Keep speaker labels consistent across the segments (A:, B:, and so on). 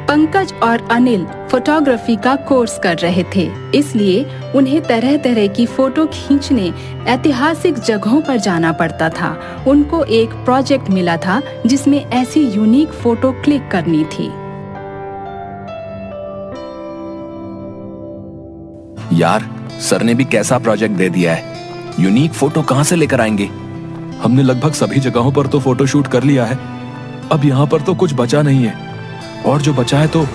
A: पंकज और अनिल फोटोग्राफी का कोर्स कर रहे थे, इसलिए उन्हें तरह तरह की फोटो खींचने ऐतिहासिक जगहों पर जाना पड़ता था। उनको एक प्रोजेक्ट मिला था जिसमें ऐसी यूनिक फोटो क्लिक करनी थी।
B: यार, सर ने भी कैसा प्रोजेक्ट दे दिया है। यूनिक फोटो कहाँ से लेकर आएंगे?
C: हमने लगभग सभी जगहों पर तो फोटो शूट कर लिया है। अब यहाँ पर तो कुछ बचा नहीं है, और जो बचा है तो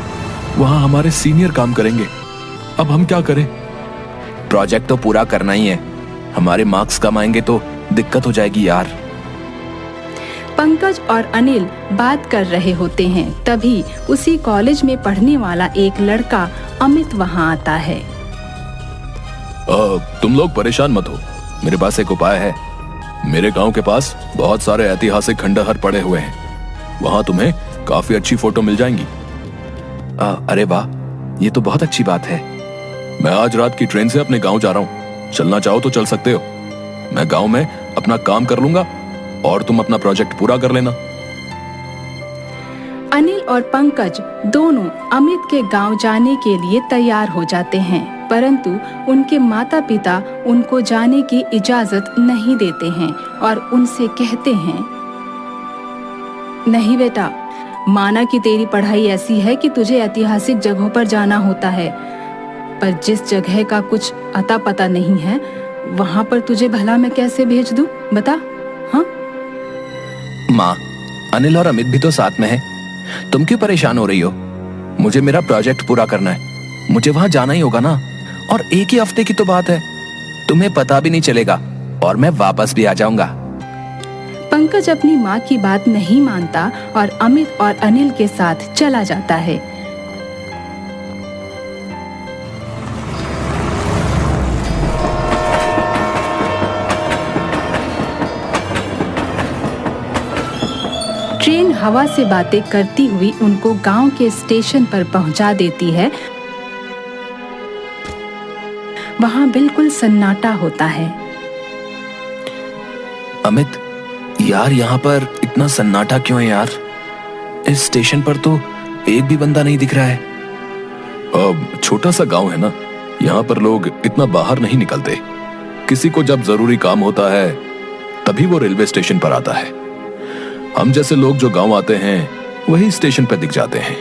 C: वहाँ हमारे सीनियर काम करेंगे। अब हम क्या करें?
B: प्रोजेक्ट तो पूरा करना ही है। हमारे मार्क्स कम आएंगे तो दिक्कत हो जाएगी यार।
A: पंकज और अनिल बात कर रहे होते हैं, तभी उसी कॉलेज में पढ़ने वाला एक लड़का अमित वहाँ आता है।
C: तुम लोग परेशान मत हो, मेरे पास एक उपाय है। मेरे गांव के पास बहुत सारे ऐतिहासिक खंडहर पड़े हुए हैं, वहां तुम्हें काफी अच्छी फोटो मिल जाएंगी।
B: अरे वाह, ये तो बहुत अच्छी बात है।
C: मैं आज रात की ट्रेन से अपने गांव जा रहा हूँ, चलना चाहो तो चल सकते हो। मैं गांव में अपना काम कर लूंगा और तुम अपना प्रोजेक्ट पूरा कर लेना।
A: अनिल और पंकज दोनों अमित के गांव जाने के लिए तैयार हो जाते हैं, परंतु उनके माता पिता उनको जाने की इजाजत नहीं देते हैं और उनसे कहते हैं, नहीं बेटा, माना कि तेरी पढ़ाई ऐसी है कि तुझे ऐतिहासिक जगहों पर जाना होता है, पर जिस जगह का कुछ अता पता नहीं है वहां पर तुझे भला मैं कैसे भेज दूं, बता। हाँ
B: माँ, अनिल और अमित भी तो साथ में है, तुम क्यों परेशान हो रही हो? मुझे मेरा प्रोजेक्ट पूरा करना है, मुझे वहां जाना ही होगा ना। और एक ही हफ्ते की तो बात है, तुम्हें पता भी नहीं चलेगा और मैं वापस भी आ जाऊंगा।
A: पंकज अपनी माँ की बात नहीं मानता और अमित और अनिल के साथ चला जाता है। ट्रेन हवा से बातें करती हुई उनको गांव के स्टेशन पर पहुंचा देती है। वहां बिल्कुल सन्नाटा होता है।
B: अमित, यार यहाँ पर इतना सन्नाटा क्यों है यार? इस स्टेशन पर तो एक भी बंदा नहीं दिख रहा है।
C: अब छोटा सा गांव है ना, यहाँ पर लोग इतना बाहर नहीं निकलते। किसी को जब जरूरी काम होता है तभी वो रेलवे स्टेशन पर आता है। हम जैसे लोग जो गांव आते हैं वही स्टेशन पर दिख जाते हैं।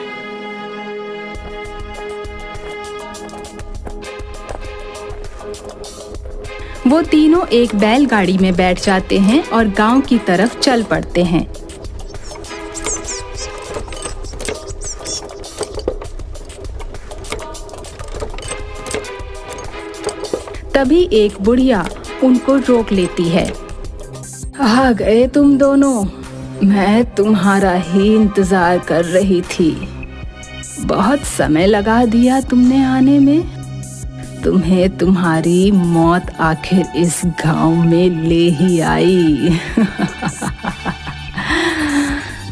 A: वो तीनों एक बैलगाड़ी में बैठ जाते हैं और गांव की तरफ चल पड़ते हैं। तभी एक बुढ़िया उनको रोक लेती है। आ गए तुम दोनों, मैं तुम्हारा ही इंतजार कर रही थी। बहुत समय लगा दिया तुमने आने में। तुम्हें तुम्हारी मौत आखिर इस गांव में ले ही आई।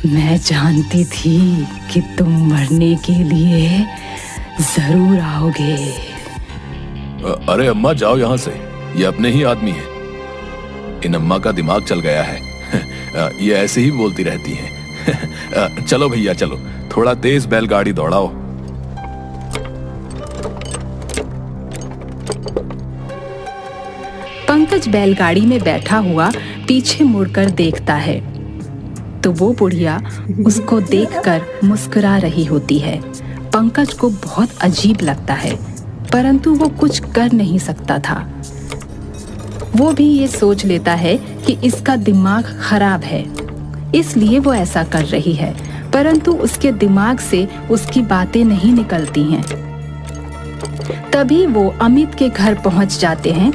A: मैं जानती थी कि तुम मरने के लिए जरूर आओगे।
C: अरे अम्मा, जाओ यहाँ से, ये अपने ही आदमी है। इन अम्मा का दिमाग चल गया है। ये ऐसे ही बोलती रहती हैं। चलो भैया चलो, थोड़ा तेज बैलगाड़ी दौड़ाओ।
A: पंकज बैलगाड़ी में बैठा हुआ पीछे मुड़कर देखता है तो वो बुढ़िया उसको देखकर मुस्कुरा रही होती है। पंकज को बहुत अजीब लगता है, परंतु वो कुछ कर नहीं सकता था। वो भी ये सोच लेता है कि इसका दिमाग खराब है, इसलिए वो ऐसा कर रही है, परंतु उसके दिमाग से उसकी बातें नहीं निकलती हैं। तभी वो अमित के घर पहुंच जाते हैं।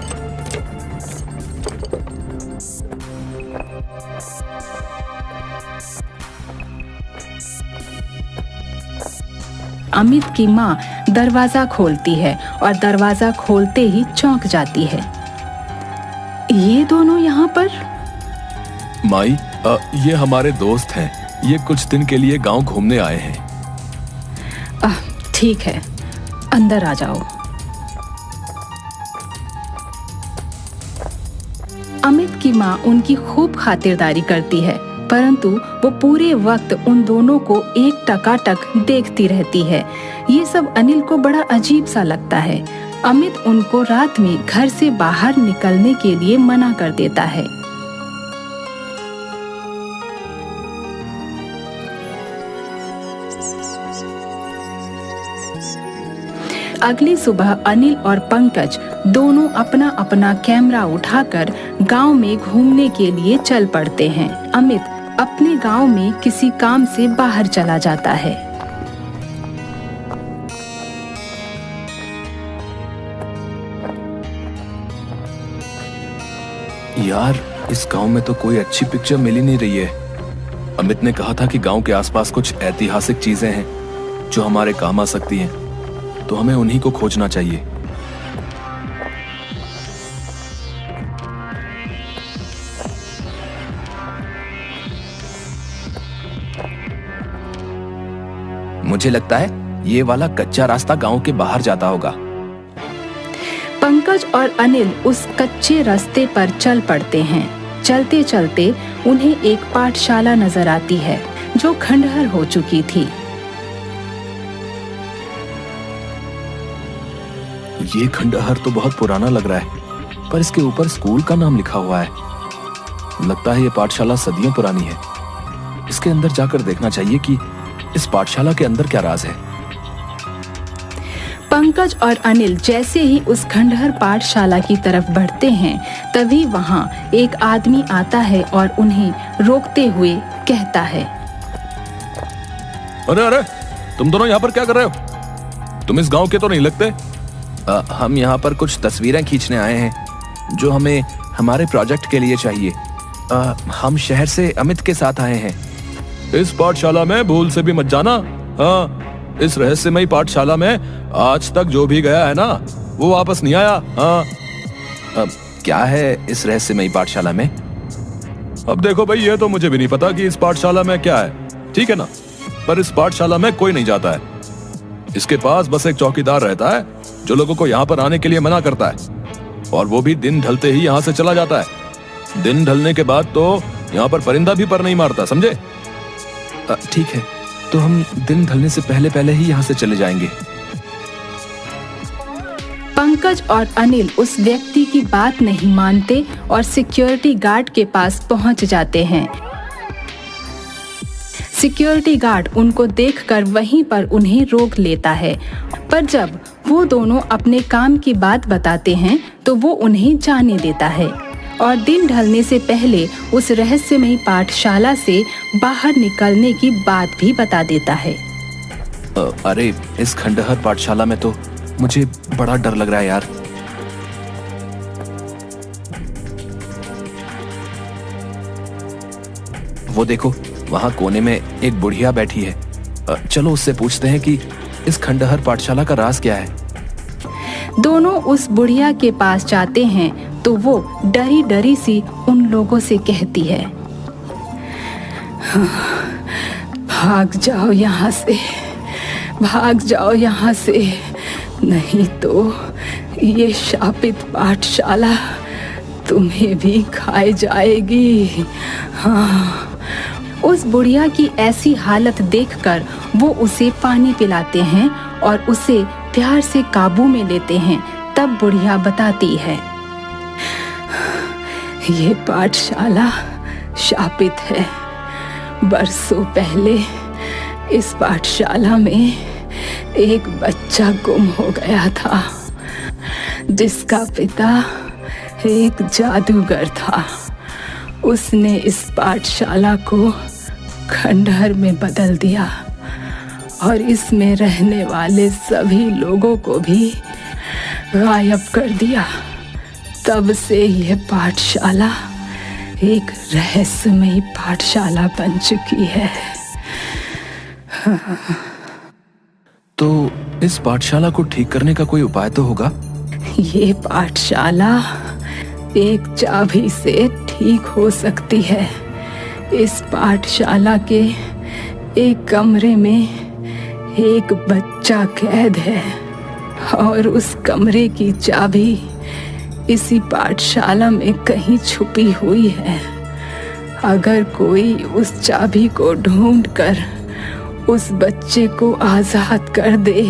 A: अमित की माँ दरवाजा खोलती है और दरवाजा खोलते ही चौंक जाती है। ये दोनों यहाँ पर?
C: माई, ये हमारे दोस्त हैं। ये कुछ दिन के लिए गांव घूमने आए हैं।
A: ठीक है, अंदर आ जाओ। अमित की माँ उनकी खूब खातिरदारी करती है, परंतु वो पूरे वक्त उन दोनों को एक टकाटक देखती रहती है। ये सब अनिल को बड़ा अजीब सा लगता है। अमित उनको रात में घर से बाहर निकलने के लिए मना कर देता है। अगली सुबह अनिल और पंकज दोनों अपना अपना कैमरा उठाकर गांव में घूमने के लिए चल पड़ते हैं। अमित अपने गांव में किसी काम से बाहर चला जाता है।
C: यार, इस गांव में तो कोई अच्छी पिक्चर मिल ही नहीं रही है। अमित ने कहा था कि गांव के आसपास कुछ ऐतिहासिक चीजें हैं जो हमारे काम आ सकती हैं, तो हमें उन्हीं को खोजना चाहिए।
B: मुझे लगता है ये वाला कच्चा रास्ता गांव के बाहर जाता होगा।
A: पंकज और अनिल उस कच्चे रास्ते पर चल पड़ते हैं। चलते चलते उन्हें एक पाठशाला नजर आती है जो खंडहर हो चुकी थी।
C: ये खंडहर तो बहुत पुराना लग रहा है, पर इसके ऊपर स्कूल का नाम लिखा हुआ है। लगता है ये पाठशाला सदियों पुरानी है। इसके अंदर जाकर देखना चाहिए कि इस पाठशाला के अंदर क्या राज है।
A: पंकज और अनिल जैसे ही उस खंडहर पाठशाला की तरफ बढ़ते हैं, तभी वहां एक आदमी आता है और उन्हें रोकते हुए कहता है,
C: अरे अरे, तुम दोनों यहाँ पर क्या कर रहे हो? तुम इस गांव के तो नहीं लगते।
B: हम यहाँ पर कुछ तस्वीरें खींचने आए हैं जो हमें हमारे प्रोजेक्ट के लिए चाहिए। हम शहर से अमित के साथ आए हैं।
C: इस पाठशाला में भूल से भी मत जाना। हाँ, इस रहस्यमयी पाठशाला में आज तक जो भी गया है ना, वो वापस नहीं आया। हाँ,
B: क्या है इस रहस्यमयी पाठशाला में?
C: अब देखो भाई, ये तो मुझे भी नहीं पता कि इस पाठशाला में क्या है, ठीक है ना, पर इस पाठशाला में कोई नहीं जाता है। इसके पास बस एक चौकीदार रहता है जो लोगों को यहाँ पर आने के लिए मना करता है, और वो भी दिन ढलते ही यहाँ से चला जाता है। दिन ढलने के बाद तो यहाँ पर परिंदा भी पर नहीं मारता, समझे?
B: ठीक है, तो हम दिन ढलने से पहले पहले ही यहाँ से चले जाएंगे।
A: पंकज और अनिल उस व्यक्ति की बात नहीं मानते और सिक्योरिटी गार्ड के पास पहुंच जाते हैं। सिक्योरिटी गार्ड उनको देखकर वहीं पर उन्हें रोक लेता है, पर जब वो दोनों अपने काम की बात बताते हैं तो वो उन्हें जाने देता है और दिन ढलने से पहले उस रहस्यमयी पाठशाला से बाहर निकलने की बात भी बता देता है।
B: अरे, इस खंडहर पाठशाला में तो मुझे बड़ा डर लग रहा है यार। वो देखो, वहां कोने में एक बुढ़िया बैठी है। चलो उससे पूछते हैं कि इस खंडहर पाठशाला का राज क्या है।
A: दोनों उस बुढ़िया के पास जाते हैं तो वो डरी डरी सी उन लोगों से कहती है, भाग जाओ यहाँ से, भाग जाओ यहाँ से, नहीं तो ये शापित पाठशाला तुम्हें भी खाई जाएगी। हाँ। उस बुढ़िया की ऐसी हालत देखकर वो उसे पानी पिलाते हैं और उसे प्यार से काबू में लेते हैं। तब बुढ़िया बताती है, ये पाठशाला शापित है। बरसों पहले इस पाठशाला में एक बच्चा गुम हो गया था, जिसका पिता एक जादूगर था। उसने इस पाठशाला को खंडहर में बदल दिया और इसमें रहने वाले सभी लोगों को भी गायब कर दिया। तब से यह पाठशाला एक रहस्यमयी पाठशाला बन चुकी है।
B: तो इस पाठशाला को ठीक करने का कोई उपाय तो होगा?
A: ये पाठशाला एक चाबी से ठीक हो सकती है। इस पाठशाला के एक कमरे में एक बच्चा कैद है और उस कमरे की चाबी इसी पाठशाला में कहीं छुपी हुई है। अगर कोई उस चाबी को ढूंढकर उस बच्चे को आजाद कर दे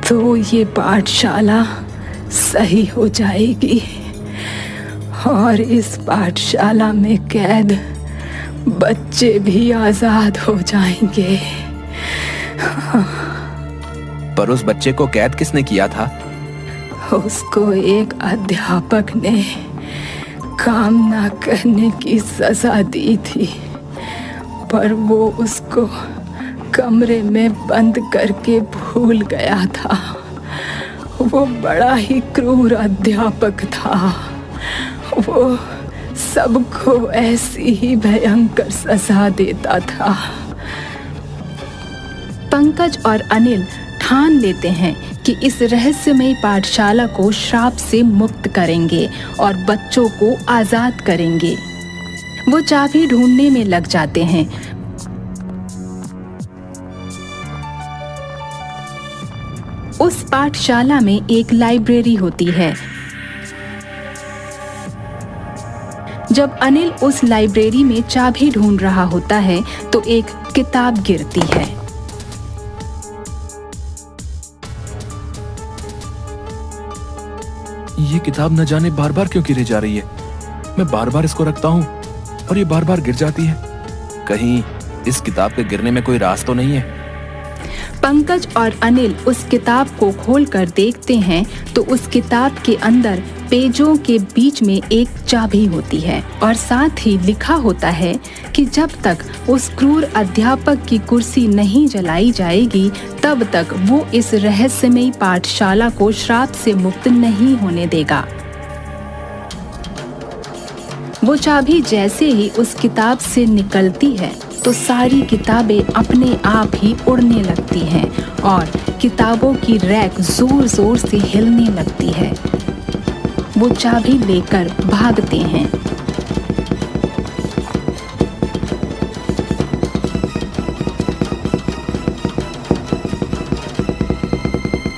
A: तो ये पाठशाला सही हो जाएगी और इस पाठशाला में कैद बच्चे भी आजाद हो जाएंगे।
B: पर उस बच्चे को कैद किसने किया था?
A: उसको एक अध्यापक ने काम ना करने की सजा दी थी, पर वो उसको कमरे में बंद करके भूल गया था। वो बड़ा ही क्रूर अध्यापक था। वो सबको ऐसी ही भयंकर सजा देता था। पंकज और अनिल ठान लेते हैं कि इस रहस्यमयी पाठशाला को श्राप से मुक्त करेंगे और बच्चों को आजाद करेंगे। वो चाबी ढूंढने में लग जाते हैं। उस पाठशाला में एक लाइब्रेरी होती है। जब अनिल उस लाइब्रेरी में चाबी ढूंढ रहा होता है तो एक किताब गिरती है।
B: ये किताब न जाने बार बार क्यों गिरे जा रही है। मैं बार बार इसको रखता हूँ और ये बार बार गिर जाती है। कहीं इस किताब के गिरने में कोई राज तो नहीं है।
A: पंकज और अनिल उस किताब को खोलकर देखते हैं तो उस किताब के अंदर पेजों के बीच में एक चाबी होती है और साथ ही लिखा होता है कि जब तक उस क्रूर अध्यापक की कुर्सी नहीं जलाई जाएगी तब तक वो इस रहस्यमयी पाठशाला को श्राप से मुक्त नहीं होने देगा। वो चाबी जैसे ही उस किताब से निकलती है तो सारी किताबें अपने आप ही उड़ने लगती हैं और किताबों की रैक जोर जोर से हिलने लगती है। वो चाबी लेकर भागते हैं।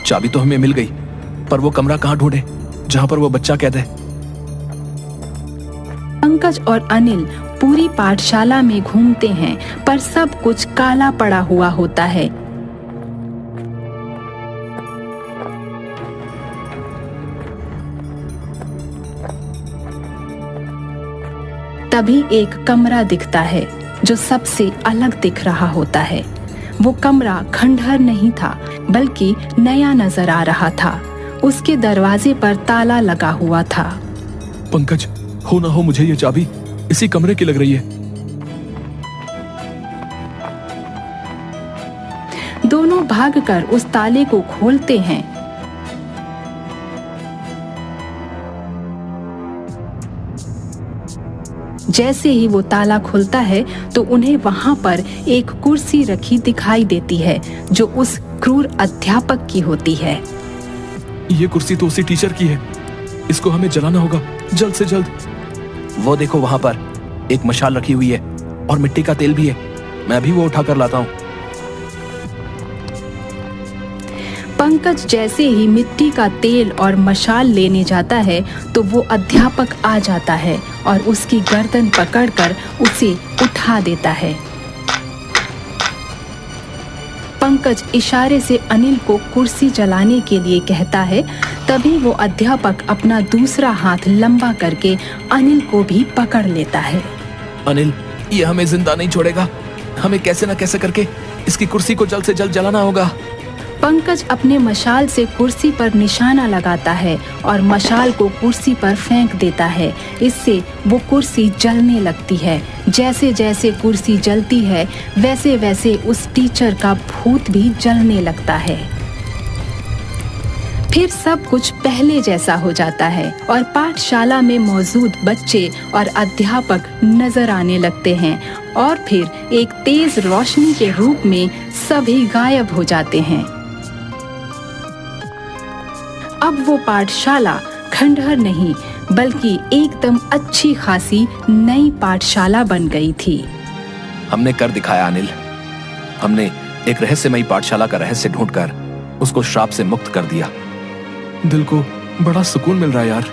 B: चाबी तो हमें मिल गई, पर वो कमरा कहाँ ढूंढे जहाँ पर वो बच्चा कैद है?
A: पंकज और अनिल पूरी पाठशाला में घूमते हैं पर सब कुछ काला पड़ा हुआ होता है। तभी एक कमरा दिखता है जो सबसे अलग दिख रहा होता है। वो कमरा खंडहर नहीं था बल्कि नया नजर आ रहा था। उसके दरवाजे पर ताला लगा हुआ था।
C: पंकज, हो ना हो मुझे ये चाबी इसी कमरे की लग रही है।
A: दोनों भागकर उस ताले को खोलते हैं। जैसे ही वो ताला खुलता है तो उन्हें वहां पर एक कुर्सी रखी दिखाई देती है जो उस क्रूर अध्यापक की होती है।
C: ये कुर्सी तो उसी टीचर की है। इसको हमें जलाना होगा जल्द से जल्द।
B: वो देखो वहां पर एक मशाल रखी हुई है और मिट्टी का तेल भी है। मैं भी वो उठाकर लाता हूँ।
A: पंकज जैसे ही मिट्टी का तेल और मशाल लेने जाता है तो वो अध्यापक आ जाता है और उसकी गर्दन पकड़कर उसे उठा देता है। पंकज इशारे से अनिल को कुर्सी जलाने के लिए कहता है। तभी वो अध्यापक अपना दूसरा हाथ लंबा करके अनिल को भी पकड़ लेता है।
B: अनिल, ये हमें जिंदा नहीं छोड़ेगा। हमें कैसे न कैसे करके इसकी कुर्सी को जल्द से जल्द जलाना होगा।
A: पंकज अपने मशाल से कुर्सी पर निशाना लगाता है और मशाल को कुर्सी पर फेंक देता है। इससे वो कुर्सी जलने लगती है। जैसे जैसे कुर्सी जलती है वैसे वैसे उस टीचर का भूत भी जलने लगता है। फिर सब कुछ पहले जैसा हो जाता है और पाठशाला में मौजूद बच्चे और अध्यापक नजर आने लगते हैं और फिर एक तेज रोशनी के रूप में सभी गायब हो जाते हैं। अब वो पाठशाला खंडहर नहीं बल्कि एकदम अच्छी खासी नई पाठशाला बन गई थी।
B: हमने कर दिखाया अनिल। हमने एक रहस्यमयी पाठशाला का रहस्य ढूंढकर उसको श्राप से मुक्त कर दिया।
C: दिल को बड़ा सुकून मिल रहा है यार।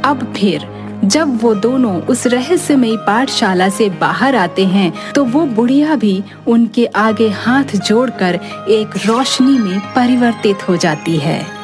A: अब फिर जब वो दोनों उस रहस्यमयी पाठशाला से बाहर आते हैं तो वो बुढ़िया भी उनके आगे हाथ जोड़कर एक रोशनी में परिवर्तित हो जाती है।